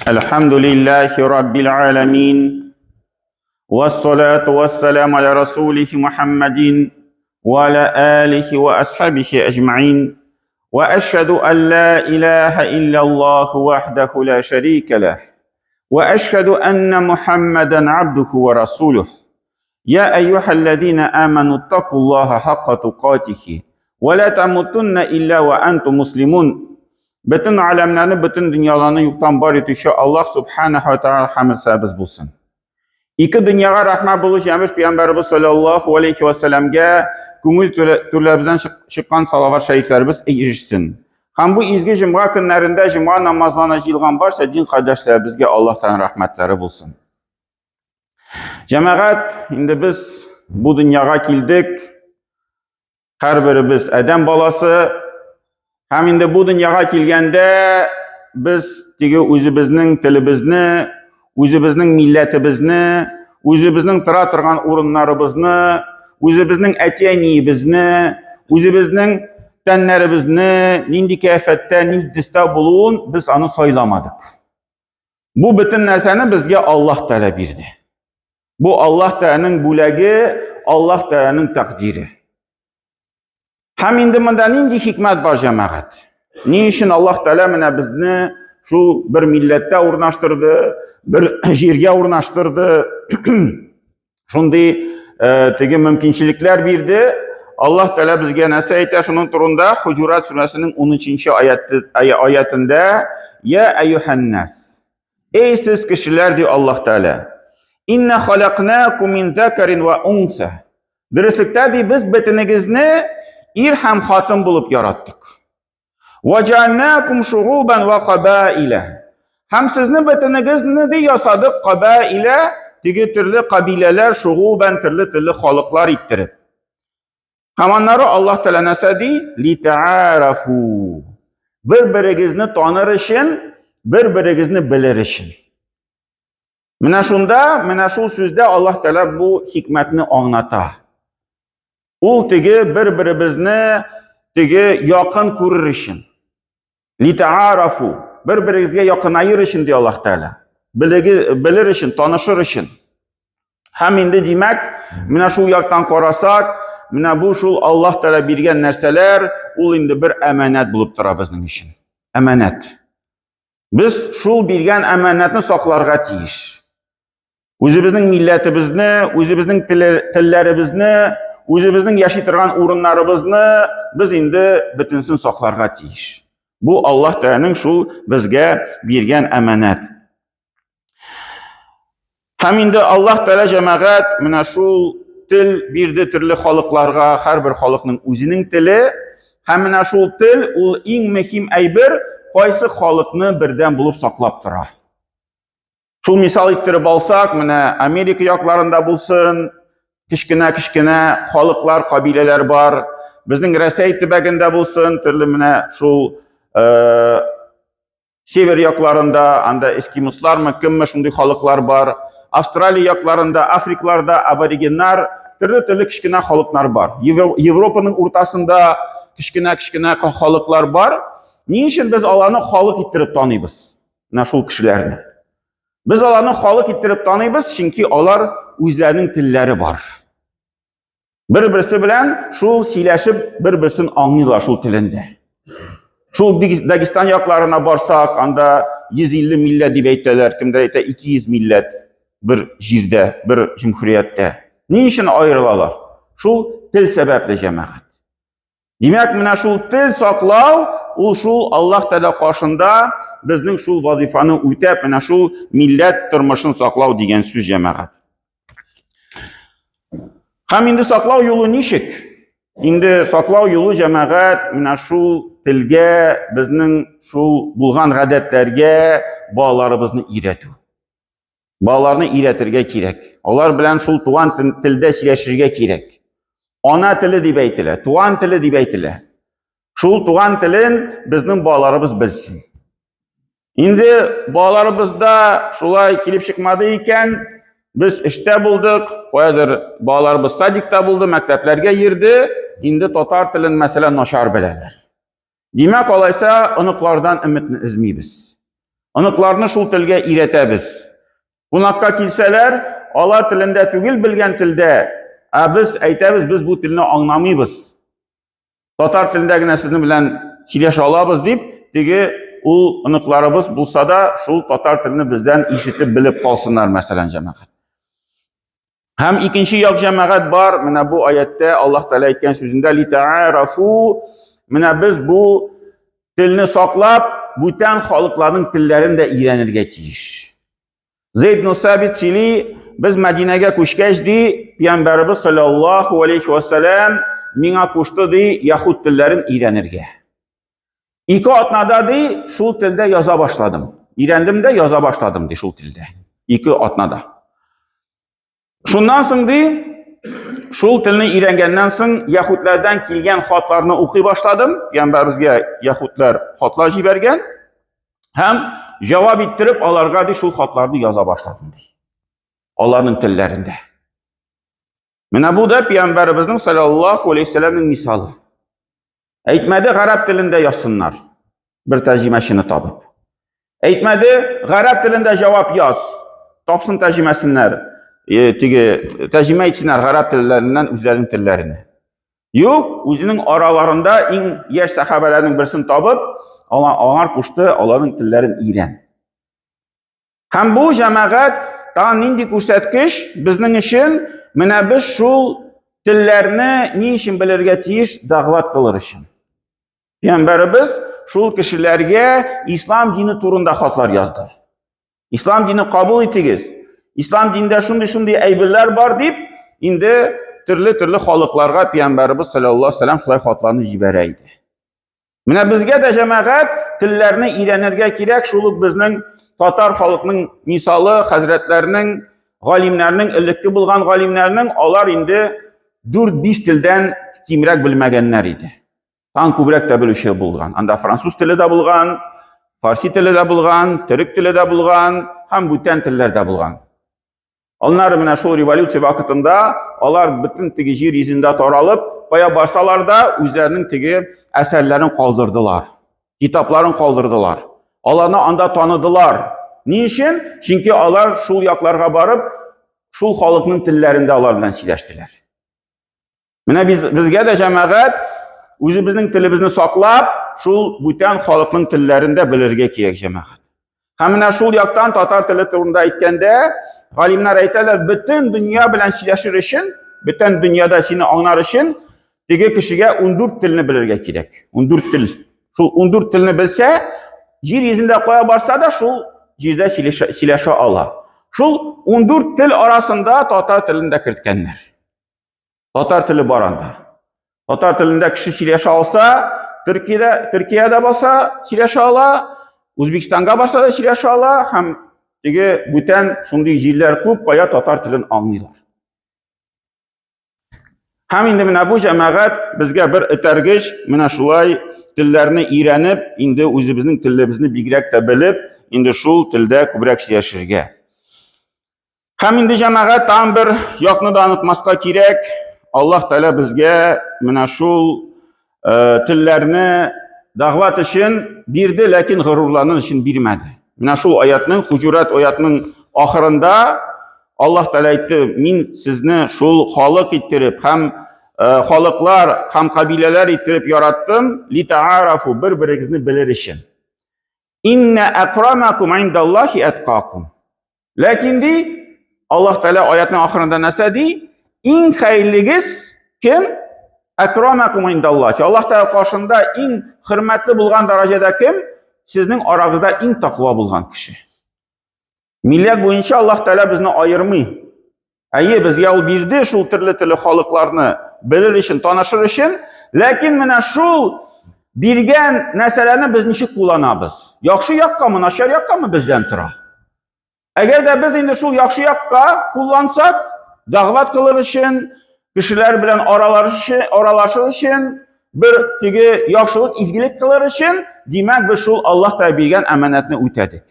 الحمد لله رب العالمين والصلاة والسلام على رسوله محمد وعلى آله وأصحابه أجمعين وأشهد أن لا إله إلا الله وحده لا شريك له وأشهد أن محمدا عبده ورسوله يا أيها الذين آمنوا اتقوا الله حق تقاته ولا تموتن إلا وأنتم مسلمون. Bütün alemlerini, bütün dünyalarını yoktan var etişi Allah subhanahu wa ta'ala hamd səbiz bulsun. İki dünyaya rahmet buluş yemiş Peygamberimiz sallallahu aleyhi ve sellem'ge gönül türlərimizdən çıkan salavat şəriflərimiz erişsin. Hem bu izgi cuma günlərində cuma namazlarına jilğan varsa din kardeşlərimizge Allah'tan rahmetleri bulsun. Cemaat, indi biz bu dünyaya kildik. Her birimiz Adem balası. Hem indi bu dünyaya kilgende biz özümüzün tilimizni, özümüzün milletimizni, özümüzün tura turgan o'rinlarimizni, özümüzün etyeniyimizni, özümüzün tenlerimizni, nindi kayfiyatda, nindi disda buluğun biz onu soylamadık. Bu bütün narsani bizga Allah Teala berdi. Bu Allah Teala'nın bulagi, Allah Teala'nın takdiri. Hem indi bunda nindi hikmet var cemaat. Ne için Allah Teala mene bizni şu bir millette urnaştırdı, bir jirge urnaştırdı. Şunday mümkünçilikler verdi. Allah Teala bizge nesi aytar şunun turunda Hucurat suresinin 13. ayetinde Ya eyyuhannas ey siz kişiler diyor Allah Teala İnne halaknakum min zakarin ve unsa dürüstlükte diyor biz betinigizni İrham hatın bulup yarattık. وَجَعَلْنَاكُمْ شُعُوبًا وَقَبَائِلًا hem sizni betinigizni de yasadık qabaile, digi türlü kabileler, şuğuben türlü halıklar ittirip. Hemenleri Allah Teala nese di? لِتَعَارَفُوا birbirigizni tanır için, birbirigizni bilir için. Mine şu sözde Allah Teala bu hikmetini anlata. Ul tigi birbirimizni yakın görür için. لِتَعَارَفُوا birbirimizge yakınayır için diyor Allah Teala. Bilir için, tanışır için. Hem indi demek, mine şu yaktan korasak, mine bu şu Allah Teala birgen nerseler, ul indi bir emanet bulup tura bizning için. Emanet. Biz şu birgen emanetini saklarga tiyiş. Özümüzün milletimizni, özümüzün tillerimizni, özümüzün yaşaytırgan o'rinlarimizni biz indi bütünsin saklarga tiyiş. Bu Allah Teala'nın şu bizge bergen emanet. Hem indi Allah Teala cemaat mine şu til birdi türlü halıklarga, her bir halıkның özünün tili, hem mine şu til ul eng mühim aybir qaysı halıkны birden bulup saklap tura. Şu misal ettirip alsak, mine Amerika yaklarında bulsun, kichkina halıklar, kabileler var. Bizning Rossiya tibagında bulsun, türlü mine şu sever yaklarında, anda Eskimoslar mı, kimmi şunday halıklar var. Avustralya yaklarında, Afrikalarda aborigenler, türlü kichkina halıklar var. Avrupa'nın ortasında kichkina halıklar var. Niçin biz alanı halık ettirip tanıyız? Şu kişilerini. Biz alanı halık ettirip tanıyız çünkü onlar özlerinin tilleri var. Bir-birisi bilen şu sileşip bir-birisini anlıyorlar şu tilinde. Şu Dagestan yaklarına barsak, anda 150 millet deb aytadilar, kimdir ayta 200 millet bir jirde, bir cumhuriyette. Ne için ayrılalar? Şu til sebepli cemaat. Demek mine şu til saklav, ul şu Allah Teala karşında bizning şu vazifani o'tab, mine şu millet turmushini saklav degan söz cemaat. Hem indi saklav yolu nişik? İndi saklav yolu cemaat mine şu tilge, bizning şu bulgan adetlerge balalarimizni öğretu. Balalarni öğretirge kerak. Onlar bilen şu tugan tilde söyleshirge kerak. Ana tili deb aytilar, tugan tili deb aytilar. Şu tugan tilin bizning balalarimiz bilsin. Endi balalarımızda şulay kelib chiqmadi ekan, biz ishda bulduk, qo'yadir balalarimiz sadikda buldu, maktablarga yirdi, endi tatar tilini mesela noshar biladilar. Demek olaysa aniqlardan ümitni izmaymiz. Оныкларны шул телгә өйрәтәбез. Кунакка килсәләр, алар телендә түгел, белгән телдә, без әйтәбез, без бу телне аңламыйбыз. Татар телендә генә сезнең белән сөйләшә алабыз дип, теге ул оныкларыбыз булса да, шул татар телене бездән ишетеп белеп калсыннар, мәсәлән, җәмәгать. Һәм икенче як җәмәгать бар, менә бу аятта Аллаһ Тәала әйткән сүзендә литаарафу, менә без бу телне саклап, бүтән халыкларның телләрен дә өйрәнергә тиеш. Зейд ибн Сабит сөйли, без Мәдинәгә күчкәч ди, Пәйгамбәрбез саллаллаһу алейхи ва саллям миңа кушты ди, яһуд телләрен өйрәнергә. 2 атнада ди, шул телдә яза башладым. Өйрәндем дә яза башладым ди шул телдә. 2 атнада. Шуннан соң ди, шул телне өйрәнгәннән соң яһудлардан килгән хатларны укый башладым. Пәйгамбәрбезгә яһудлар хатлар җибәргән. Һәм җавап иттереп аларга ди шул хатларны яза башладым ди. Аларның телләрендә. Менә бу да Пәйгамбәрбезнең саллаллаһу алейхи ва саллямның мисалы. Әйтмәде гарәп телендә язсыннар, бер тәрҗемәчене табып. Әйтмәде гарәп телендә җавап яз, тапсын тәрҗемәсеннәр, теге тәрҗемә итсеннәр гарәп телләреннән үзләренең телләренә. Юк, үзенең араларында иң яшь сахабаларның берсен табып, аңар кушты, аларның телләрен өйрән. Һәм бу җәмәгать тагын нинди күрсәткеч безнең өчен, менә без шул телләрне ни өчен белергә тиеш, дәгъват кылыр өчен. Пәйгамбәрбез шул кешеләргә ислам дине турында хатлар язды. Ислам дине кабул итегез. Ислам динендә шундый әйберләр бар дип, инде төрле халыкларга Пәйгамбәрбез саллаллаһу алейхи ва саллям шулай хатларны җибәрә иде. Менә безгә дә җәмәгать телләрне өйрәнергә кирәк, шул ук безнең татар халыкның мисалы, хәзрәтләрнең, галимнәрнең, элекке булган галимнәрнең, алар инде 4-5 телдән кимрәк белмәгәннәр иде. Таң күбрәк тә белүче булган. Анда француз теле дә булган, фарси теле дә булган, төрек теле дә булган, һәм бүтән телләр дә булган. Алар менә шул революция вакытында, алар бөтен теге җир йөзендә таралып, кая барсалар да үзләренең теге әсәрләрен калдырдылар. Китапларын калдырдылар. Аларны анда таныдылар. Ни өчен? Чөнки алар шул якларга барып, шул халыкның телләрендә алар белән сөйләштеләр. Менә безгә дә җәмәгать үзебезнең телебезне саклап, шул бүтән халыкның телләрендә белергә кирәк җәмәгать. Һәм менә шул яктан татар теле турында әйткәндә, галимнәр әйтәләр, бөтен дөнья белән сөйләшер өчен, бөтен дөньяда сине аңлар өчен, теге кешегә 14 телне белергә кирәк. 14 тел. Шул 14 телне белсә, җир йөзендә кая барса да шул җирдә сөйләшә ала. Шул 14 тел арасында татар телен дә керткәннәр. Татар теле бар анда. Татар телендә кеше сөйләшә алса, Төркиядә барса сөйләшә ала, Үзбекстанга барса да сөйләшә ала, һәм теге бүтән шундый җирләр күп, кая татар телен аңлыйлар. Һәм инде менә бу җәмәгать безгә бер этәргеч, менә шулай телләрне өйрәнеп, инде үзебезнең телебезне бигрәк тә белеп, инде шул телдә күбрәк сөйләшергә. Һәм инде җәмәгать тагын бер якны да онытмаска кирәк. Аллаһ Тәала безгә менә шул телләрне дәгъват өчен бирде, ләкин горурлану өчен бирмәде. Менә шул аятның, Хуҗурат аятның ахырында Аллаһ Тәала әйтте, мин сезне шул халык иттереп, һәм халыклар, һәм кабиләләр иттереп яраттым, литаарафу, бер-берегезне белер өчен. Инна акрамакум индаллахи атқакум. Ләкин ди, Аллаһ Тәала аятның ахырында нәрсә ди? Иң хәйрлегез кем? Акрамакум индаллахи. Аллаһ Тәала каршында иң хөрмәтле булган дәрәҗәдә кем? Сезнең арагызда иң тақва булган кеше. Милләт буенча Аллаһ Тәала безне айырмый. Әйе, безгә ул бирде шул төрле халыкларны белер өчен, танышыр өчен, ләкин менә шул биргән нәрсәләрне без ничек кулланабыз? Яхшы яккамы, начар яккамы бездән тора. Әгәр дә без инде шул яхшы якка куллансак, дәгъват кылыр өчен, кешеләр белән аралашыр өчен, бер теге яхшылык, изгелек кылыр өчен, димәк без шул Аллаһ Тәала биргән әманәтне үтәдек.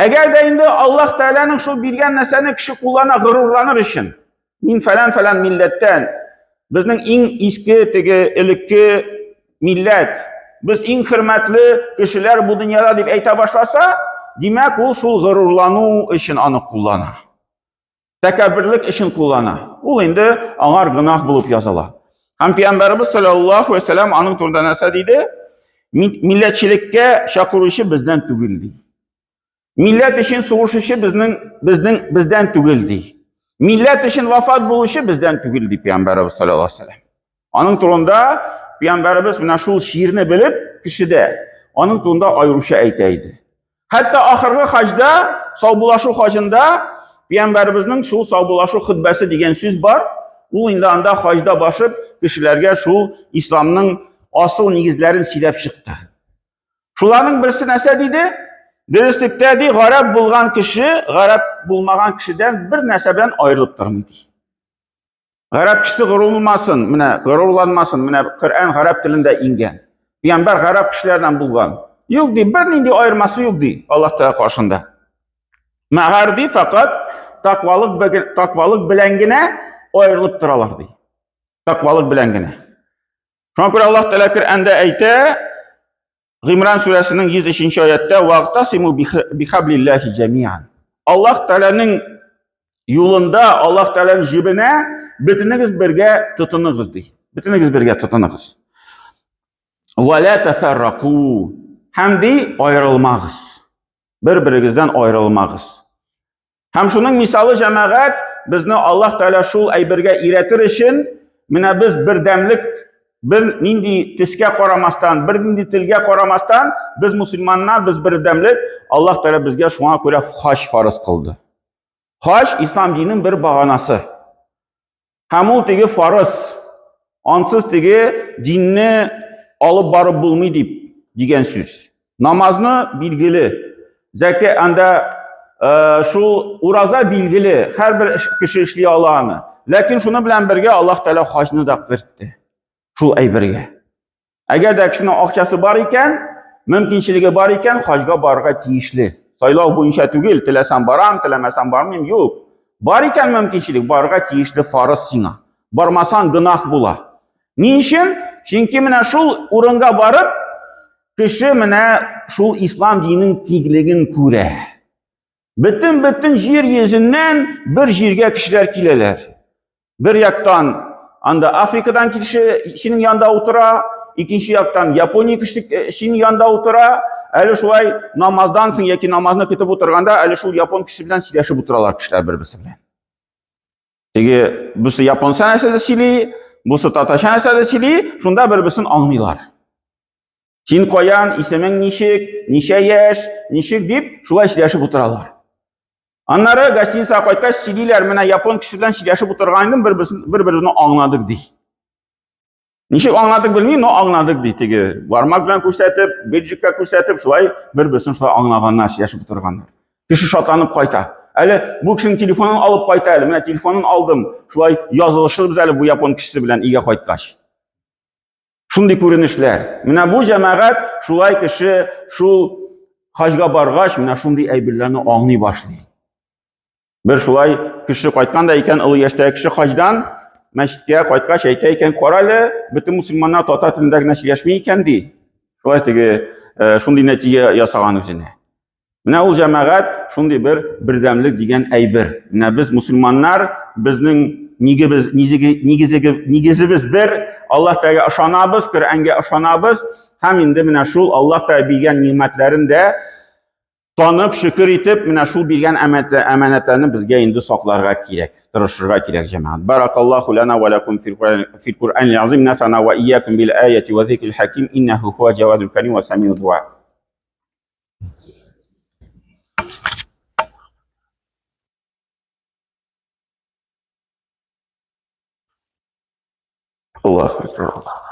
Әгәр дә инде Аллаһ Тәаланың шул биргән нәрсәне кеше куллана, горурланыр өчен, мин фәлән милләттән, безнең иң иске теге элекке милләт, без иң хөрмәтле кешеләр бу дөньяда дип әйтә башласа, demek ул шул g'ururlanu için аны куллана. Təkəbbürlük için kullana. Ул инде аңар гынах булып языла. Һәм Пәйгамбәрбез саллаллаһу алейһи ва саллям аның турында нәрсә диде? Милләтчелеккә чакыручы бездән түгел ди. Милләт өчен сугышучы бездән түгел ди. Милләт өчен вафат булучы бездән түгел ди Пәйгамбәрбез саллаллаһу алейһи ва саллям. Аның турында Пәйгамбәрбез менә шул шигырьне белеп кешедә аның турында аеруча әйтә иде. Хәтта ахыргы хаҗда, саубулашу хаҗында Peygamberimizin şu sağbulaşu hutbesi diyen söz var. Ул инде анда хаҗда башып, кешеләргә шул исламның асыл нигезләрен сөйләп чыкты. Шуларның берсе нәрсә диде? Дөрестлектә ди, гарәп булган кеше, гарәп булмаган кешедән бер нәрсә белән аерылып тормый ди. Гарәп кеше горурланмасын, менә Коръән гарәп телендә ингән. Пәйгамбәр гарәп кешеләрдән булган. Юк ди, бернинди аермасы юк ди Аллаһ Тәгалә каршында. Мәгәр ди, фақат takvalık белән генә аерылып торалар ди. Takvalık белән генә. Шуңа күрә Аллаһ Тәгалә Коръәндә әйтә, Гимран сүрәсенең 103-нче аятта: "Вақтасиму бихаблиллахи җамиан." Аллаһ Тәгаләнең юлында, Аллаһ Тәгаләнең җибенә бөтенегез бергә тотыныгыз ди. Бөтенегез бергә тотыныгыз. Ва ла тафаррaqu. Һәм ди, аерылмагыз. Бер-берегездән аерылмагыз. Һәм шуның мисалы җәмәгать безне Аллаһ Тәгалә шул әйбергә өйрәтер өчен, менә без бердәмлек, бер нинди төскә карамастан, бер нинди телгә карамастан, без мусульманнар, без бердәмлек, Аллаһ Тәгалә безгә шуңа күрә хаҗ фарыз кылды. Хаҗ ислам диненең бер баганасы. Һәм ул теге фарыз, ансыз теге динне алып барып булмый дигән сүз. Намазны билгеле, зәкә анда шул ураза билгеле, һәрбер кеше эшли ала аны. Ләкин шуны белән бергә Аллаһ Тәгалә хаҗны да кертте. Шул әйбергә. Әгәр дә кешенең акчасы бар икән, мөмкинчелеге бар икән, хаҗга барырга тиешле. Сайлау буенча түгел, теләсәм барам, теләмәсәм бармыйм, юк. Бар икән мөмкинчелек, барырга тиешле фарыз сиңа. Бармасаң гынах була. Ни өчен? Чөнки менә шул урынга барып, кеше менә шул ислам диненең тиглеген күрә. Bütün җир йөзеннән бер җиргә кешеләр киләләр. Бер яктан анда Африкадан кеше синең янда утыра, икенче яктан Япония кеше синең янда утыра. Әле шулай намаздан соң яки намазны көтеп утырганда, әле шул япон кеше белән сөйләшеп утыралар кешеләр бер-берсе белән. Теге бусы японча нәрсә сөйли, бусы татарча нәрсә сөйли, шунда бер-берсен аңлыйлар. Син каян, исемең ничек, ничә яшь, ничек дип шулай сөйләшеп утыралар. Аннары гостиницага кайткач сөйлиләр, менә япон кеше белән сөйләшеп утырган идем, бер-беребезне аңладык ди. Ничек аңладык белмим, но аңладык ди. Теге бармак белән күрсәтеп, беджикка күрсәтеп, шулай бер-берсен шулай аңлаганнар, сөйләшеп утырганнар. Кеше шатланып кайта. Әле бу кешенең телефонын алып кайта әле. Менә телефонын алдым. Шулай язылышыбыз әле бу япон кешесе белән өйгә кайткач. Шундый күренешләр. Менә бу җәмәгать шулай кеше шул хаҗга баргач, менә шундый әйберләрне аңлый башлый. Бер шулай кеше кайтканда икән, олы яшьтәге кеше хаҗдан мәчеткә кайткач әйтә икән, каралы, бөтен мусульманнар татар телендә генә сөйләшми икән ди. Шулай теге шундый нәтиҗә ясаган үзенә. Менә ул җәмәгать шундый бер бердәмлек дигән әйбер. Менә без мусульманнар, безнең нигезебез бер, Аллаһ Тәгаләгә ышанабыз, Коръәнгә ышанабыз, һәм инде менә шул Аллаһ Тәгалә биргән нимәтләрен дә танып, шөкер итеп, менә шул биргән әманәтләрне безгә инде сакларга кирәк, тырышырга кирәк җәмәгать. Баракаллаху лана ва лакум фил Qur'анил азим, нафана ва iyyakum bil ayati wa dhikril hakim, innahu huwa jawadul karim wa sami'ud du'a. Allahu akbar.